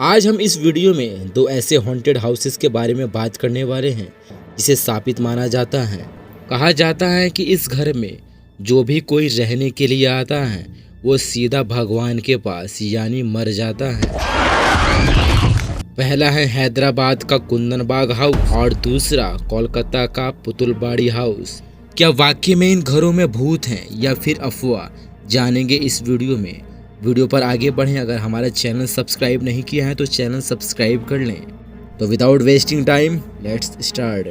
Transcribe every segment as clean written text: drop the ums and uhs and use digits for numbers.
आज हम इस वीडियो में दो ऐसे हॉन्टेड हाउसेस के बारे में बात करने वाले हैं जिसे शापित माना जाता है। कहा जाता है कि इस घर में जो भी कोई रहने के लिए आता है वो सीधा भगवान के पास यानी मर जाता है। पहला है हैदराबाद का कुंदन बाग हाउस और दूसरा कोलकाता का पुतुलबाड़ी हाउस। क्या वाकई में इन घरों में भूत हैं या फिर अफवाह, जानेंगे इस वीडियो में। वीडियो पर आगे बढ़ें, अगर हमारा चैनल सब्सक्राइब नहीं किया है तो चैनल सब्सक्राइब कर लें। तो without wasting time let's start.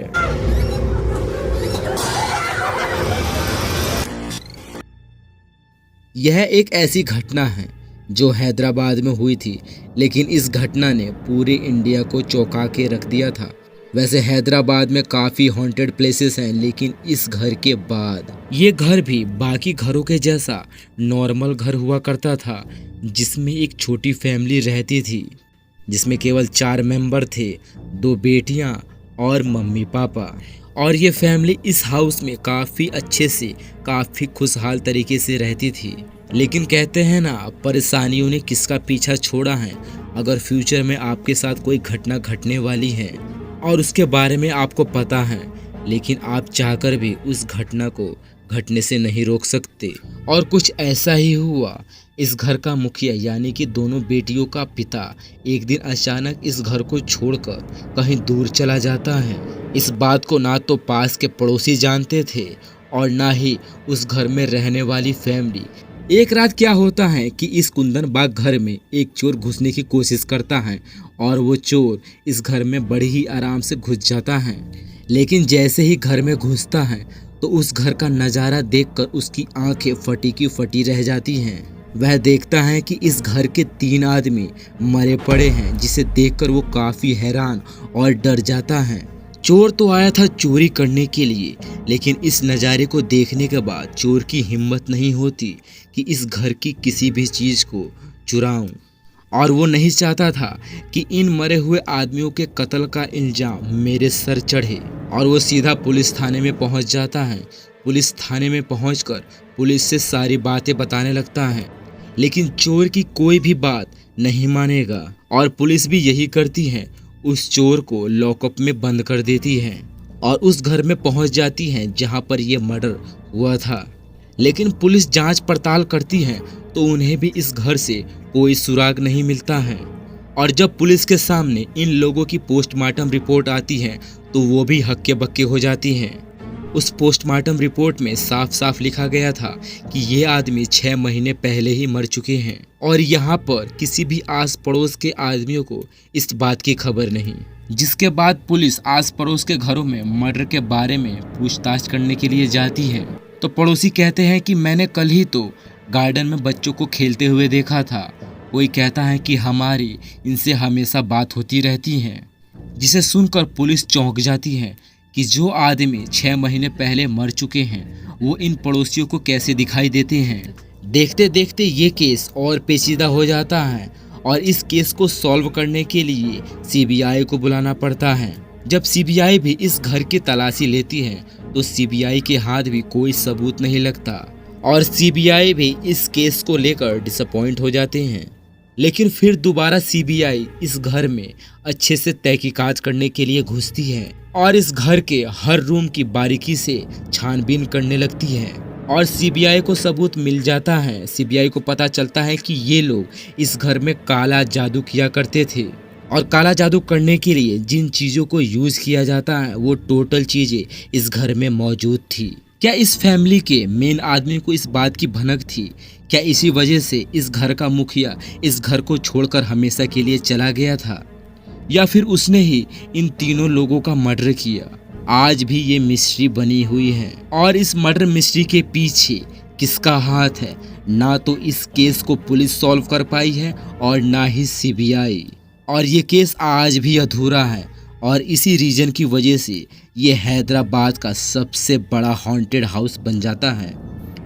यह एक ऐसी घटना है जो हैदराबाद में हुई थी, लेकिन इस घटना ने पूरे इंडिया को चौंका के रख दिया था। वैसे हैदराबाद में काफ़ी हॉन्टेड प्लेसेस हैं, लेकिन इस घर के बाद ये घर भी बाकी घरों के जैसा नॉर्मल घर हुआ करता था, जिसमें एक छोटी फैमिली रहती थी, जिसमें केवल 4 मेंबर थे, 2 बेटियां और मम्मी पापा। और ये फैमिली इस हाउस में काफ़ी अच्छे से, काफ़ी खुशहाल तरीके से रहती थी। लेकिन कहते हैं ना, परेशानियों ने किसका पीछा छोड़ा है। अगर फ्यूचर में आपके साथ कोई घटना घटने वाली है और उसके बारे में आपको पता है, लेकिन आप चाहकर भी उस घटना को घटने से नहीं रोक सकते। और कुछ ऐसा ही हुआ। इस घर का मुखिया यानी कि दोनों बेटियों का पिता एक दिन अचानक इस घर को छोड़कर कहीं दूर चला जाता है। इस बात को ना तो पास के पड़ोसी जानते थे और ना ही उस घर में रहने वाली फैमिली। एक रात क्या होता है कि इस कुंदन बाग घर में एक चोर घुसने की कोशिश करता है और वो चोर इस घर में बड़ी ही आराम से घुस जाता है। लेकिन जैसे ही घर में घुसता है तो उस घर का नज़ारा देखकर उसकी आंखें फटी की फटी रह जाती हैं। वह देखता है कि इस घर के 3 आदमी मरे पड़े हैं, जिसे देखकर वो काफ़ी हैरान और डर जाता है। चोर तो आया था चोरी करने के लिए, लेकिन इस नज़ारे को देखने के बाद चोर की हिम्मत नहीं होती कि इस घर की किसी भी चीज़ को चुराऊं। और वो नहीं चाहता था कि इन मरे हुए आदमियों के कत्ल का इल्ज़ाम मेरे सर चढ़े। और वो सीधा पुलिस थाने में पहुंच जाता है। पुलिस थाने में पहुंचकर पुलिस से सारी बातें बताने लगता है, लेकिन चोर की कोई भी बात नहीं मानेगा और पुलिस भी यही करती है, उस चोर को लॉकअप में बंद कर देती है और उस घर में पहुंच जाती है जहां पर यह मर्डर हुआ था। लेकिन पुलिस जांच पड़ताल करती है तो उन्हें भी इस घर से कोई सुराग नहीं मिलता है। और जब पुलिस के सामने इन लोगों की पोस्टमार्टम रिपोर्ट आती है तो वो भी हक्के बक्के हो जाती हैं। उस पोस्टमार्टम रिपोर्ट में साफ साफ लिखा गया था कि ये आदमी 6 महीने पहले ही मर चुके हैं और यहाँ पर किसी भी आस पड़ोस के आदमियों को इस बात की खबर नहीं। जिसके बाद पुलिस आस पड़ोस के घरों में मर्डर के बारे में पूछताछ करने के लिए जाती है तो पड़ोसी कहते हैं कि मैंने कल ही तो गार्डन में बच्चों को खेलते हुए देखा था। कोई कहता है कि हमारी इनसे हमेशा बात होती रहती है। जिसे सुनकर पुलिस चौंक जाती है कि जो आदमी 6 महीने पहले मर चुके हैं वो इन पड़ोसियों को कैसे दिखाई देते हैं। देखते देखते ये केस और पेचीदा हो जाता है और इस केस को सॉल्व करने के लिए सीबीआई को बुलाना पड़ता है। जब सीबीआई भी इस घर की तलाशी लेती है तो सीबीआई के हाथ भी कोई सबूत नहीं लगता और सीबीआई भी इस केस को लेकर डिसअपॉइंट हो जाते हैं। लेकिन फिर दोबारा सीबीआई इस घर में अच्छे से तहकीकात करने के लिए घुसती है और इस घर के हर रूम की बारीकी से छानबीन करने लगती है और सीबीआई को सबूत मिल जाता है। सीबीआई को पता चलता है कि ये लोग इस घर में काला जादू किया करते थे और काला जादू करने के लिए जिन चीज़ों को यूज़ किया जाता है वो टोटल चीज़ें इस घर में मौजूद थी। क्या इस फैमिली के मेन आदमी को इस बात की भनक थी? क्या इसी वजह से इस घर का मुखिया इस घर को छोड़कर हमेशा के लिए चला गया था, या फिर उसने ही इन तीनों लोगों का मर्डर किया? आज भी ये मिस्ट्री बनी हुई है और इस मर्डर मिस्ट्री के पीछे किसका हाथ है, ना तो इस केस को पुलिस सॉल्व कर पाई है और ना ही सीबीआई। और ये केस आज भी अधूरा है और इसी रीजन की वजह से ये हैदराबाद का सबसे बड़ा हॉन्टेड हाउस बन जाता है,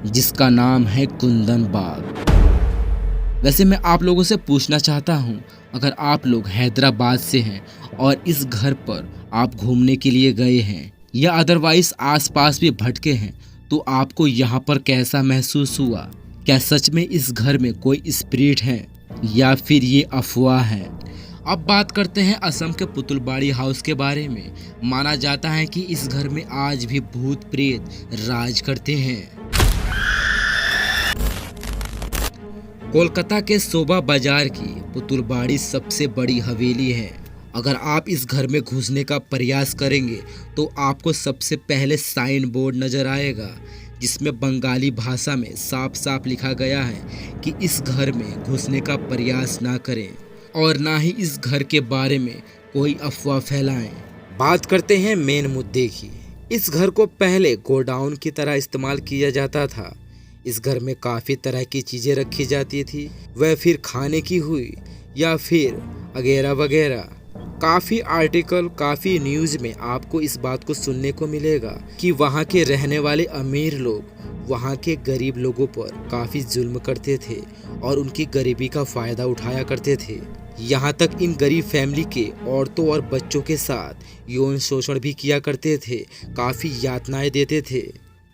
जिसका नाम है कुंदन बाग। वैसे मैं आप लोगों से पूछना चाहता हूँ, अगर आप लोग हैदराबाद से हैं और इस घर पर आप घूमने के लिए गए हैं या अदरवाइज आसपास भी भटके हैं, तो आपको यहाँ पर कैसा महसूस हुआ? क्या सच में इस घर में कोई स्पिरिट है या फिर ये अफवाह है? अब बात करते हैं असम के पुतुलबाड़ी हाउस के बारे में। माना जाता है कि इस घर में आज भी भूत प्रेत राज करते हैं। कोलकाता के शोभा बाजार की पुतुलबाड़ी सबसे बड़ी हवेली है। अगर आप इस घर में घुसने का प्रयास करेंगे तो आपको सबसे पहले साइन बोर्ड नजर आएगा, जिसमें बंगाली भाषा में साफ साफ लिखा गया है कि इस घर में घुसने का प्रयास ना करें और ना ही इस घर के बारे में कोई अफवाह फैलाएं। बात करते हैं मेन मुद्दे की। इस घर को पहले गोडाउन की तरह इस्तेमाल किया जाता था। इस घर में काफ़ी तरह की चीज़ें रखी जाती थी, वह फिर खाने की हुई या फिर वगैरह वगैरह। काफ़ी आर्टिकल, काफ़ी न्यूज़ में आपको इस बात को सुनने को मिलेगा कि वहाँ के रहने वाले अमीर लोग वहाँ के गरीब लोगों पर काफ़ी जुल्म करते थे और उनकी गरीबी का फ़ायदा उठाया करते थे। यहाँ तक इन गरीब फैमिली के औरतों और बच्चों के साथ यौन शोषण भी किया करते थे, काफ़ी यातनाएं देते थे।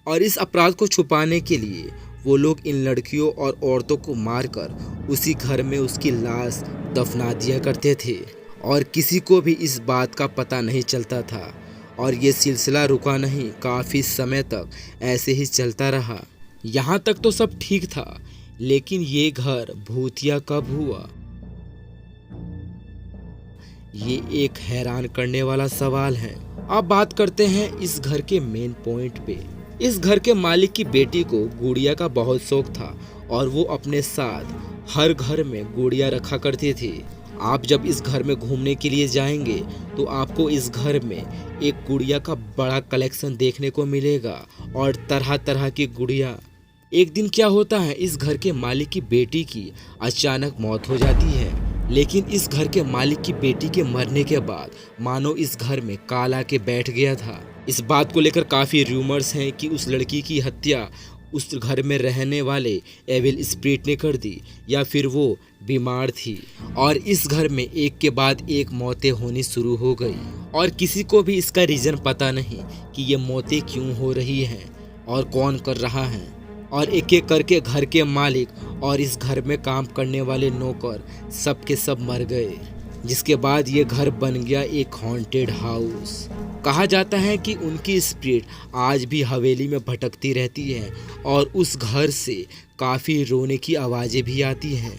और इस अपराध को छुपाने के लिए वो लोग इन लड़कियों और औरतों को मारकर उसी घर में उसकी लाश दफना दिया करते थे और किसी को भी इस बात का पता नहीं चलता था। और ये सिलसिला रुका नहीं, काफ़ी समय तक ऐसे ही चलता रहा। यहाँ तक तो सब ठीक था, लेकिन ये घर भूतिया कब हुआ, ये एक हैरान करने वाला सवाल है। अब बात करते हैं इस घर के मेन पॉइंट पे। इस घर के मालिक की बेटी को गुड़िया का बहुत शौक था और वो अपने साथ हर घर में गुड़िया रखा करती थी। आप जब इस घर में घूमने के लिए जाएंगे तो आपको इस घर में एक गुड़िया का बड़ा कलेक्शन देखने को मिलेगा और तरह तरह की गुड़िया। एक दिन क्या होता है, इस घर के मालिक की बेटी की अचानक मौत हो जाती है। लेकिन इस घर के मालिक की बेटी के मरने के बाद मानो इस घर में काला के बैठ गया था। इस बात को लेकर काफ़ी रूमर्स हैं कि उस लड़की की हत्या उस घर में रहने वाले एविल स्पिरिट ने कर दी या फिर वो बीमार थी और इस घर में एक के बाद एक मौतें होनी शुरू हो गई और किसी को भी इसका रीज़न पता नहीं कि ये मौतें क्यों हो रही हैं और कौन कर रहा है। और एक एक करके घर के मालिक और इस घर में काम करने वाले नौकर सब के सब मर गए, जिसके बाद ये घर बन गया एक हॉन्टेड हाउस। कहा जाता है कि उनकी स्पिरिट आज भी हवेली में भटकती रहती है और उस घर से काफ़ी रोने की आवाज़ें भी आती हैं।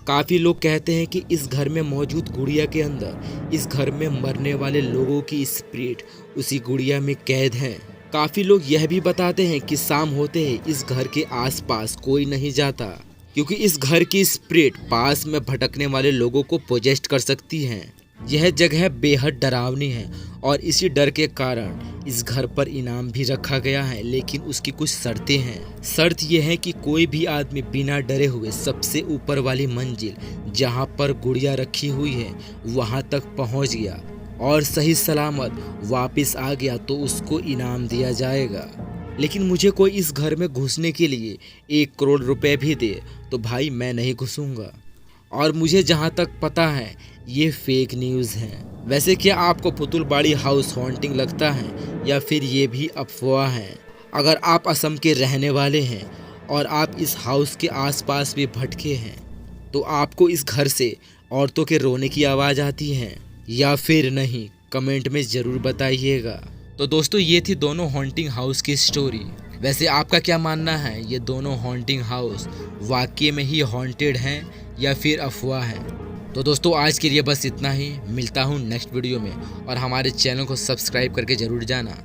काफ़ी लोग कहते हैं कि इस घर में मौजूद गुड़िया के अंदर इस घर में मरने वाले लोगों की स्पिरिट उसी गुड़िया में कैद है। काफ़ी लोग यह भी बताते हैं कि शाम होते ही इस घर के आसपास कोई नहीं जाता, क्योंकि इस घर की स्पिरिट पास में भटकने वाले लोगों को पोजेस्ट कर सकती हैं। यह जगह बेहद डरावनी है और इसी डर के कारण इस घर पर इनाम भी रखा गया है, लेकिन उसकी कुछ शर्तें हैं। शर्त यह है कि कोई भी आदमी बिना डरे हुए सबसे ऊपर वाली मंजिल जहां पर गुड़िया रखी हुई है वहां तक पहुंच गया और सही सलामत वापस आ गया तो उसको इनाम दिया जाएगा। लेकिन मुझे कोई इस घर में घुसने के लिए 1 करोड़ रुपए भी दे तो भाई मैं नहीं घुसूंगा। और मुझे जहां तक पता है ये फेक न्यूज़ है। वैसे क्या आपको पुतुलबाड़ी हाउस हॉन्टिंग लगता है या फिर ये भी अफवाह है? अगर आप असम के रहने वाले हैं और आप इस हाउस के आसपास भी भटके हैं तो आपको इस घर से औरतों के रोने की आवाज़ आती है या फिर नहीं, कमेंट में ज़रूर बताइएगा। तो दोस्तों ये थी दोनों हॉन्टिंग हाउस की स्टोरी। वैसे आपका क्या मानना है, ये दोनों हॉन्टिंग हाउस वाकई में ही हॉन्टेड हैं या फिर अफवाह है? तो दोस्तों आज के लिए बस इतना ही। मिलता हूँ नेक्स्ट वीडियो में और हमारे चैनल को सब्सक्राइब करके ज़रूर जाना।